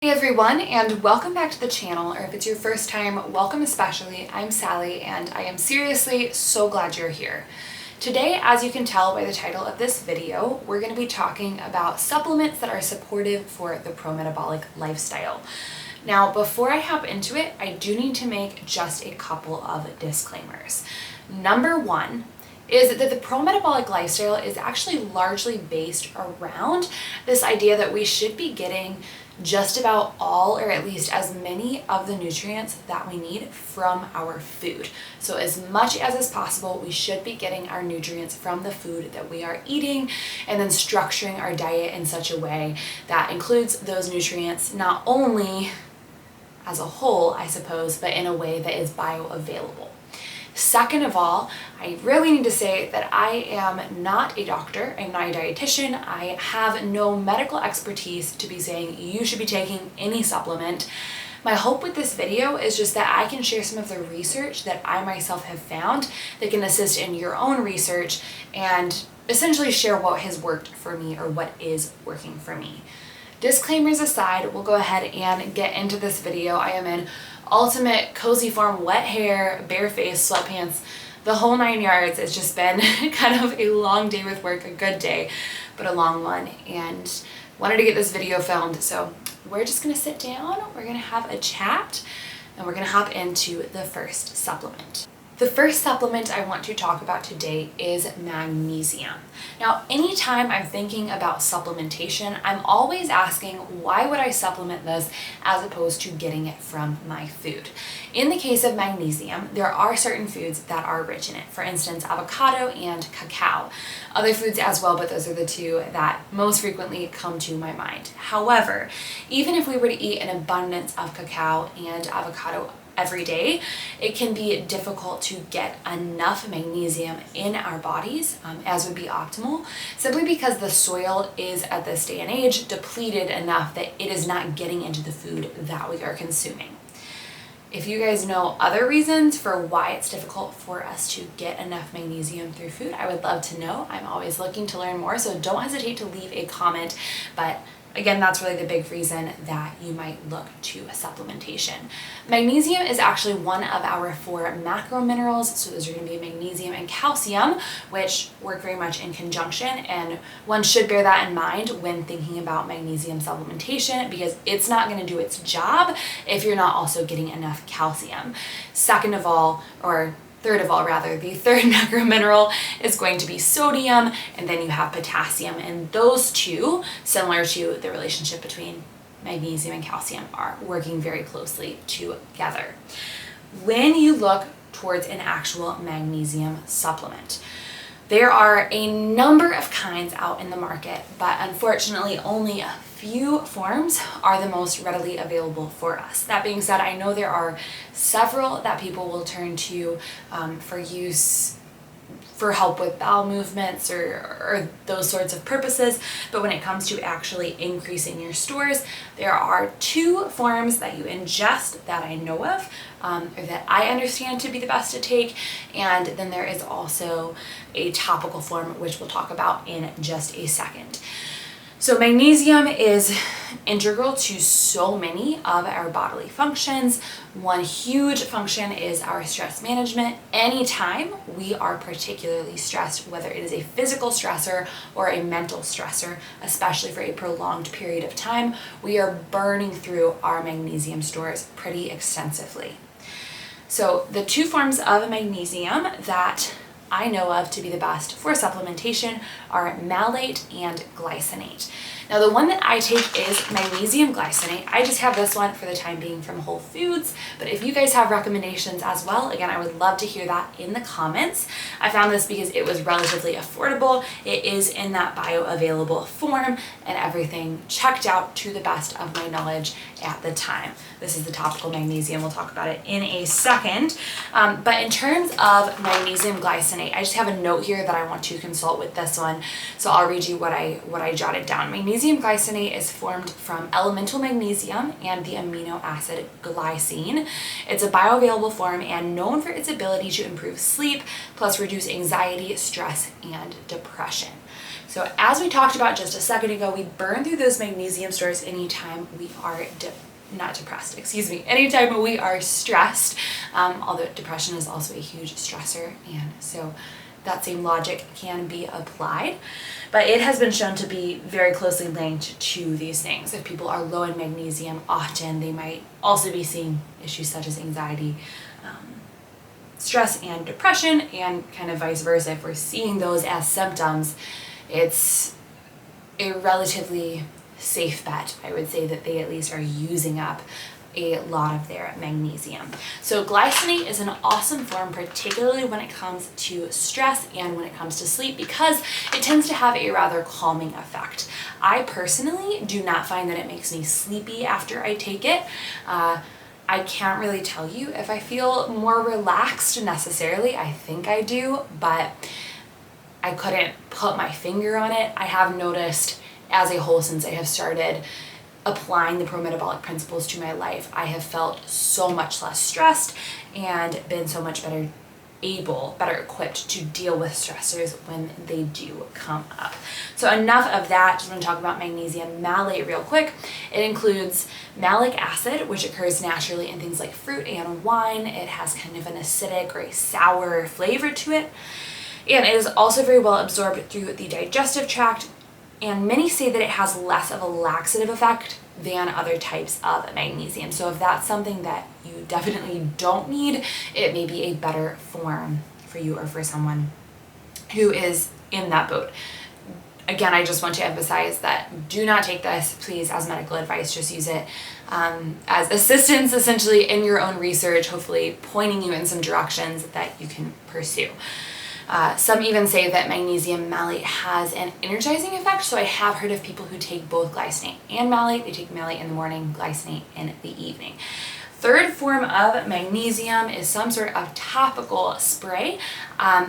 Hey everyone, and welcome back to the channel, or if it's your first time, welcome especially. I'm Sally, and I am seriously so glad you're here. Today, as you can tell by the title of this video, we're going to be talking about supplements that are supportive for the pro-metabolic lifestyle. Now, before I hop into it, I do need to make just a couple of disclaimers. Number one is that the pro-metabolic lifestyle is actually largely based around this idea that we should be getting just about all, or at least as many of the nutrients that we need from our food. So as much as is possible, we should be getting our nutrients from the food that we are eating, and then structuring our diet in such a way that includes those nutrients not only as a whole, I suppose, but in a way that is bioavailable. Second of all, I really need to say that I am not a doctor, I'm not a dietitian, I have no medical expertise to be saying you should be taking any supplement. My hope with this video is just that I can share some of the research that I myself have found that can assist in your own research and essentially share what has worked for me or what is working for me. Disclaimers aside, we'll go ahead and get into this video. I am in ultimate cozy form, wet hair, bare face, sweatpants, the whole 9 yards. It's just been kind of a long day with work, a good day, but a long one, and wanted to get this video filmed. So we're just gonna sit down, we're gonna have a chat, and we're gonna hop into the first supplement. The first supplement I want to talk about today is magnesium. Now, anytime I'm thinking about supplementation, I'm always asking, why would I supplement this as opposed to getting it from my food? In the case of magnesium, there are certain foods that are rich in it. For instance, avocado and cacao. Other foods as well, but those are the two that most frequently come to my mind. However, even if we were to eat an abundance of cacao and avocado every day, it can be difficult to get enough magnesium in our bodies as would be optimal, simply because the soil is at this day and age depleted enough that it is not getting into the food that we are consuming. If you guys know other reasons for why it's difficult for us to get enough magnesium through food, I would love to know. I'm always looking to learn more, so don't hesitate to leave a comment. But again, that's really the big reason that you might look to supplementation. Magnesium is actually one of our 4 macro minerals, so those are going to be magnesium and calcium, which work very much in conjunction, and one should bear that in mind when thinking about magnesium supplementation, because it's not going to do its job if you're not also getting enough calcium. Second of all, or third of all rather, the third macro mineral is going to be sodium, and then you have potassium, and those two, similar to the relationship between magnesium and calcium, are working very closely together. When you look towards an actual magnesium supplement, there are a number of kinds out in the market, but unfortunately only a few forms are the most readily available for us. That being said, I know there are several that people will turn to for use for help with bowel movements or those sorts of purposes, but when it comes to actually increasing your stores, there are 2 forms that you ingest that I know of, or that I understand to be the best to take, and then there is also a topical form, which we'll talk about in just a second. So magnesium is integral to so many of our bodily functions. One huge function is our stress management. Anytime we are particularly stressed, whether it is a physical stressor or a mental stressor, especially for a prolonged period of time, we are burning through our magnesium stores pretty extensively. So the 2 forms of magnesium that I know of to be the best for supplementation are malate and glycinate. Now, the one that I take is magnesium glycinate. I just have this one for the time being from Whole Foods, but if you guys have recommendations as well, again, I would love to hear that in the comments. I found this because it was relatively affordable, it is in that bioavailable form, and everything checked out to the best of my knowledge at the time. This is the topical magnesium, we'll talk about it in a second. But in terms of magnesium glycinate, I just have a note here that I want to consult with this one, so I'll read you what I jotted down. Magnesium magnesium glycinate is formed from elemental magnesium and the amino acid glycine. It's a bioavailable form and known for its ability to improve sleep, plus reduce anxiety, stress, and depression. So as we talked about just a second ago, we burn through those magnesium stores anytime we are anytime we are stressed, although depression is also a huge stressor, and so that same logic can be applied. But it has been shown to be very closely linked to these things. If people are low in magnesium, often they might also be seeing issues such as anxiety, stress, and depression, and kind of vice versa. If we're seeing those as symptoms, it's a relatively safe bet, I would say, that they at least are using up a lot of their magnesium. So glycinate is an awesome form, particularly when it comes to stress and when it comes to sleep, because it tends to have a rather calming effect. I personally do not find that it makes me sleepy after I take it. I can't really tell you if I feel more relaxed necessarily. I think I do, but I couldn't put my finger on it. I have noticed as a whole, since I have started applying the pro-metabolic principles to my life, I have felt so much less stressed and been so much better equipped to deal with stressors when they do come up. So enough of that. Just want to talk about magnesium malate real quick. It includes malic acid, which occurs naturally in things like fruit and wine. It has kind of an acidic or a sour flavor to it. And it is also very well absorbed through the digestive tract, and many say that it has less of a laxative effect than other types of magnesium. So if that's something that you definitely don't need, it may be a better form for you or for someone who is in that boat. Again, I just want to emphasize that do not take this, please, as medical advice. Just use it as assistance, essentially, in your own research, hopefully pointing you in some directions that you can pursue. Some even say that magnesium malate has an energizing effect, so I have heard of people who take both glycinate and malate. They take malate in the morning, glycinate in the evening. Third form of magnesium is some sort of topical spray.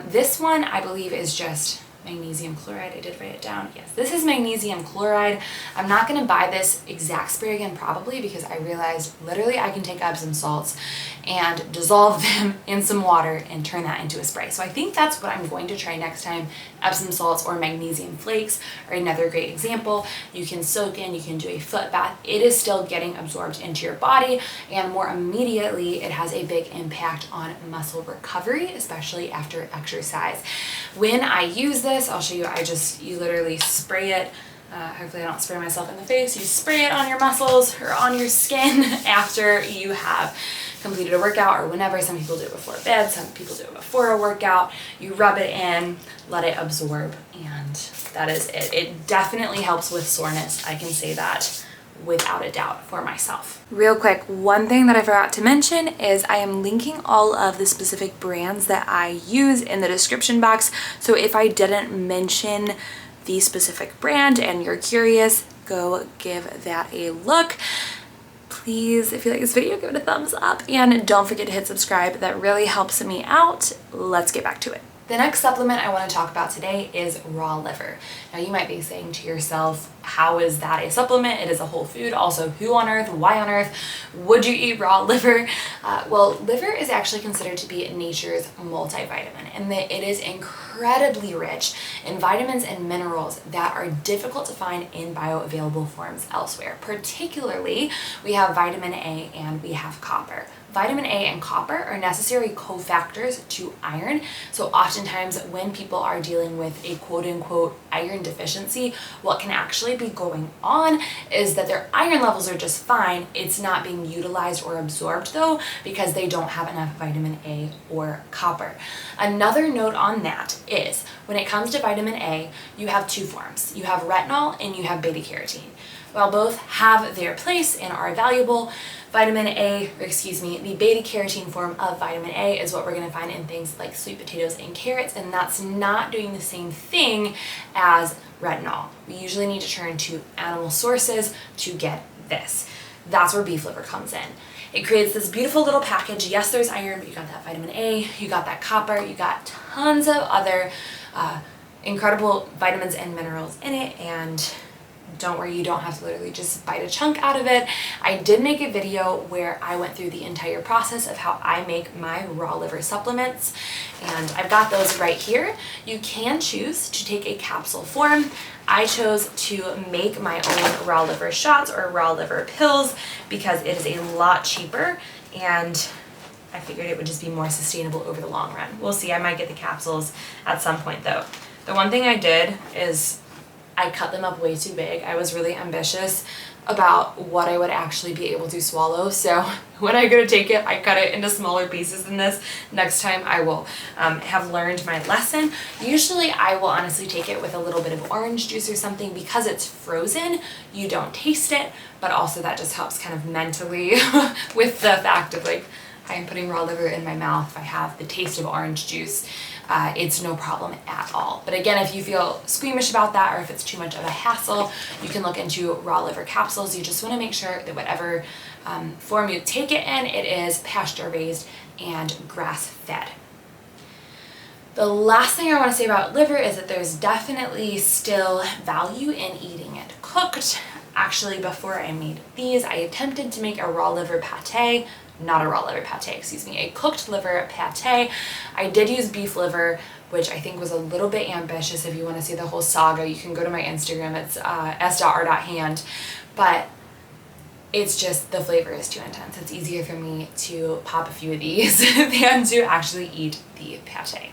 This one, I believe, is just magnesium chloride. I did write it down. Yes, this is magnesium chloride. I'm not going to buy this exact spray again, probably, because I realized literally I can take Epsom salts and dissolve them in some water and turn that into a spray. So I think that's what I'm going to try next time. Epsom salts or magnesium flakes are another great example. You can soak in, you can do a foot bath. It is still getting absorbed into your body, and more immediately it has a big impact on muscle recovery, especially after exercise. When I use this, I'll show you, you literally spray it. Hopefully I don't spray myself in the face. You spray it on your muscles or on your skin after you have completed a workout, or whenever. Some people do it before bed, some people do it before a workout. You rub it in, let it absorb, and that is it. It definitely helps with soreness. I can say that without a doubt for myself. Real quick, one thing that I forgot to mention is I am linking all of the specific brands that I use in the description box. So if I didn't mention the specific brand and you're curious, go give that a look. Please, if you like this video, give it a thumbs up, and don't forget to hit subscribe. That really helps me out. Let's get back to it. The next supplement I want to talk about today is raw liver. Now you might be saying to yourself, how is that a supplement? It is a whole food. Also, who on earth, why on earth would you eat raw liver? Well, liver is actually considered to be nature's multivitamin, and that it is incredibly rich in vitamins and minerals that are difficult to find in bioavailable forms elsewhere. Particularly, we have vitamin A and we have copper. Vitamin A and copper are necessary cofactors to iron, so oftentimes when people are dealing with a quote-unquote iron deficiency, what can actually be going on is that their iron levels are just fine. It's not being utilized or absorbed though, because they don't have enough vitamin A or copper. Another note on that is when it comes to vitamin A, you have two forms. You have retinol and you have beta carotene. While both have their place and are valuable, the beta carotene form of vitamin A is what we're going to find in things like sweet potatoes and carrots, and that's not doing the same thing as retinol. We usually need to turn to animal sources to get this. That's where beef liver comes in. It creates this beautiful little package. Yes, there's iron, but you got that vitamin A, you got that copper, you got tons of other incredible vitamins and minerals in it, and don't worry, you don't have to literally just bite a chunk out of it. I did make a video where I went through the entire process of how I make my raw liver supplements, and I've got those right here. You can choose to take a capsule form. I chose to make my own raw liver shots or raw liver pills because it is a lot cheaper, and I figured it would just be more sustainable over the long run. We'll see, I might get the capsules at some point though. The one thing I did is I cut them up way too big. I was really ambitious about what I would actually be able to swallow. So when I go to take it, I cut it into smaller pieces than this. Next time I will have learned my lesson. Usually I will honestly take it with a little bit of orange juice or something. Because it's frozen, you don't taste it, but also that just helps kind of mentally with the fact of like, I am putting raw liver in my mouth. If I have the taste of orange juice, it's no problem at all. But again, if you feel squeamish about that, or if it's too much of a hassle, you can look into raw liver capsules. You just want to make sure that whatever form you take it in, it is pasture raised and grass fed. The last thing I want to say about liver is that there's definitely still value in eating it cooked. Actually, before I made these, I attempted to make a raw liver pate. Not a raw liver pate, excuse me, a cooked liver pate. I did use beef liver, which I think was a little bit ambitious. If you want to see the whole saga, you can go to my Instagram. It's s.r.hand. But it's just, the flavor is too intense. It's easier for me to pop a few of these than to actually eat the pate.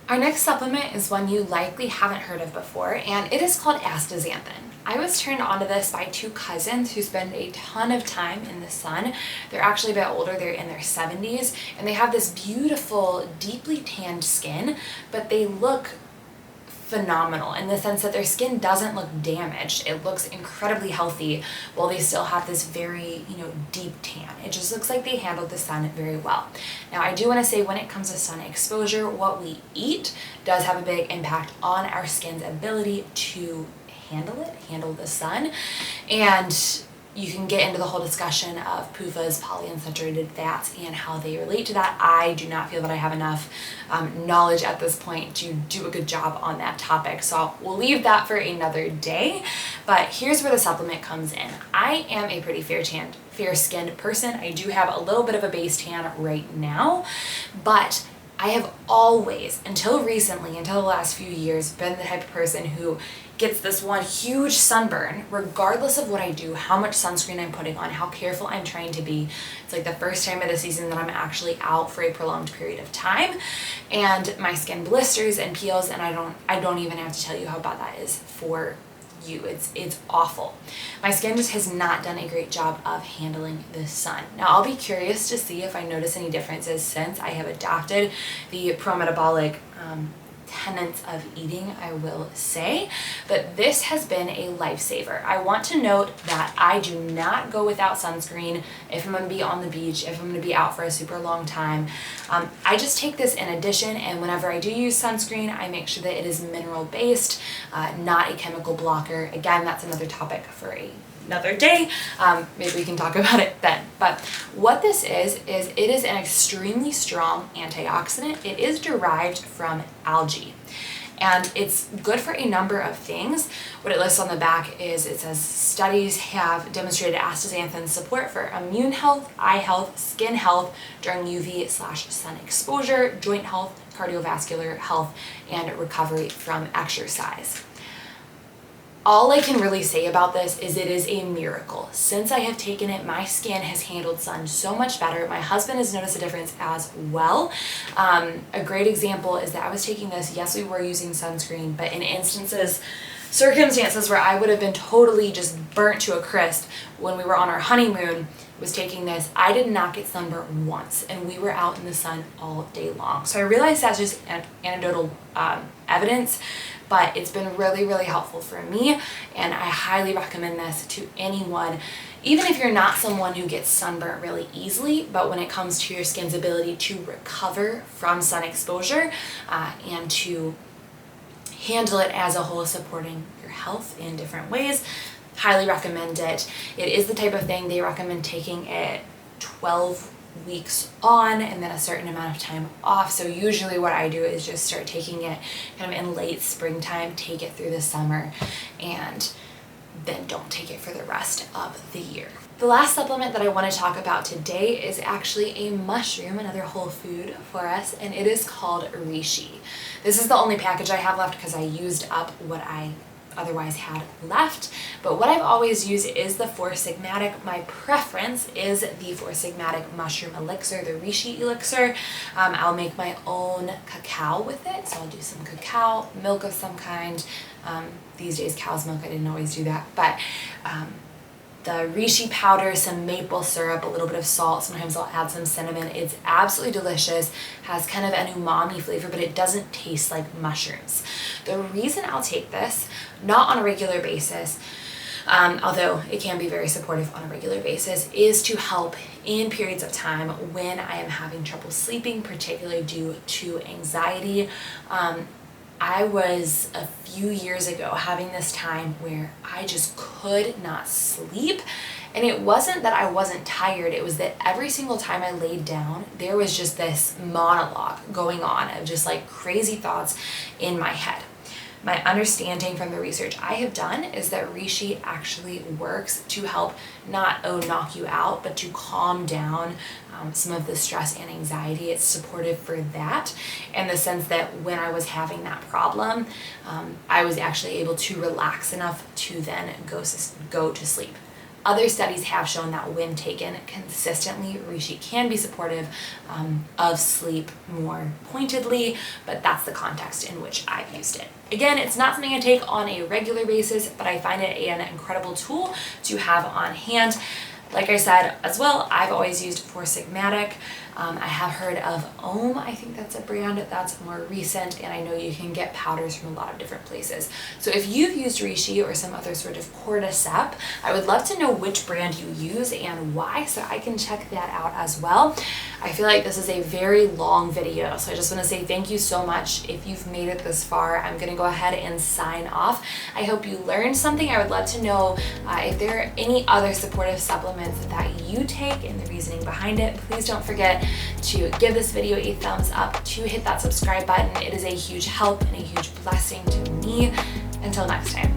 Our next supplement is one you likely haven't heard of before, and it is called Astaxanthin. I was turned onto this by two cousins who spend a ton of time in the sun. They're actually a bit older, they're in their 70s, and they have this beautiful, deeply tanned skin, but they look phenomenal in the sense that their skin doesn't look damaged. It looks incredibly healthy while they still have this very, deep tan. It just looks like they handled the sun very well. Now, I do want to say when it comes to sun exposure, what we eat does have a big impact on our skin's ability to handle the sun. And you can get into the whole discussion of PUFAs, polyunsaturated fats, and how they relate to that. I do not feel that I have enough knowledge at this point to do a good job on that topic, so we'll leave that for another day. But here's where the supplement comes in. I am a pretty fair-skinned person. I do have a little bit of a base tan right now, but I have always, until recently, until the last few years, been the type of person who gets this one huge sunburn, regardless of what I do, how much sunscreen I'm putting on, how careful I'm trying to be. It's like the first time of the season that I'm actually out for a prolonged period of time, and my skin blisters and peels, and I don't even have to tell you how bad that is for you. It's awful. My skin just has not done a great job of handling the sun. Now, I'll be curious to see if I notice any differences since I have adopted the pro-metabolic tenets of eating, I will say, but this has been a lifesaver. I want to note that I do not go without sunscreen if I'm going to be on the beach, if I'm going to be out for a super long time. I just take this in addition, and whenever I do use sunscreen, I make sure that it is mineral based, not a chemical blocker. Again, that's another topic for another day. Maybe we can talk about it then. But what this is it is an extremely strong antioxidant. It is derived from algae, and it's good for a number of things. What it lists on the back is, it says studies have demonstrated astaxanthin support for immune health, eye health, skin health during UV/sun exposure, joint health, cardiovascular health, and recovery from exercise. All I can really say about this is it is a miracle. Since I have taken it, my skin has handled sun so much better. My husband has noticed a difference as well. A great example is that I was taking this, yes, we were using sunscreen, but in circumstances where I would have been totally just burnt to a crisp when we were on our honeymoon, was taking this, I did not get sunburned once, and we were out in the sun all day long. So I realized that's just anecdotal evidence, but it's been really, really helpful for me, and I highly recommend this to anyone, even if you're not someone who gets sunburnt really easily, but when it comes to your skin's ability to recover from sun exposure and to handle it as a whole, supporting your health in different ways, highly recommend it. It is the type of thing they recommend taking it 12 weeks on and then a certain amount of time off. So usually what I do is just start taking it kind of in late springtime, take it through the summer, and then don't take it for the rest of the year. The last supplement that I want to talk about today is actually a mushroom, another whole food for us, and it is called Reishi. This is the only package I have left because I used up what I otherwise had left, but what I've always used is the 4-Sigmatic. My preference is the 4-Sigmatic mushroom elixir, the Reishi elixir. I'll make my own cacao with it, so I'll do some cacao, milk of some kind. These days cow's milk, I didn't always do that, but the Reishi powder, some maple syrup, a little bit of salt, sometimes I'll add some cinnamon. It's absolutely delicious, has kind of an umami flavor, but it doesn't taste like mushrooms. The reason I'll take this, not on a regular basis, although it can be very supportive on a regular basis, is to help in periods of time when I am having trouble sleeping, particularly due to anxiety. I was a few years ago having this time where I just could not sleep, and it wasn't that I wasn't tired, it was that every single time I laid down there was just this monologue going on of just like crazy thoughts in my head. My understanding from the research I have done is that Reishi actually works to help not knock you out, but to calm down some of the stress and anxiety. It's supportive for that, in the sense that when I was having that problem, I was actually able to relax enough to then go to sleep. Other studies have shown that when taken consistently, Reishi can be supportive of sleep more pointedly, but that's the context in which I've used it. Again, it's not something I take on a regular basis, but I find it an incredible tool to have on hand. Like I said as well, I've always used 4-Sigmatic. I have heard of Ohm, I think that's a brand that's more recent, and I know you can get powders from a lot of different places. So if you've used Reishi or some other sort of cordyceps, I would love to know which brand you use and why, so I can check that out as well. I feel like this is a very long video, so I just want to say thank you so much. If you've made it this far, I'm going to go ahead and sign off. I hope you learned something. I would love to know if there are any other supportive supplements that you take and the reasoning behind it. Please don't forget to give this video a thumbs up, to hit that subscribe button. It is a huge help and a huge blessing to me. Until next time.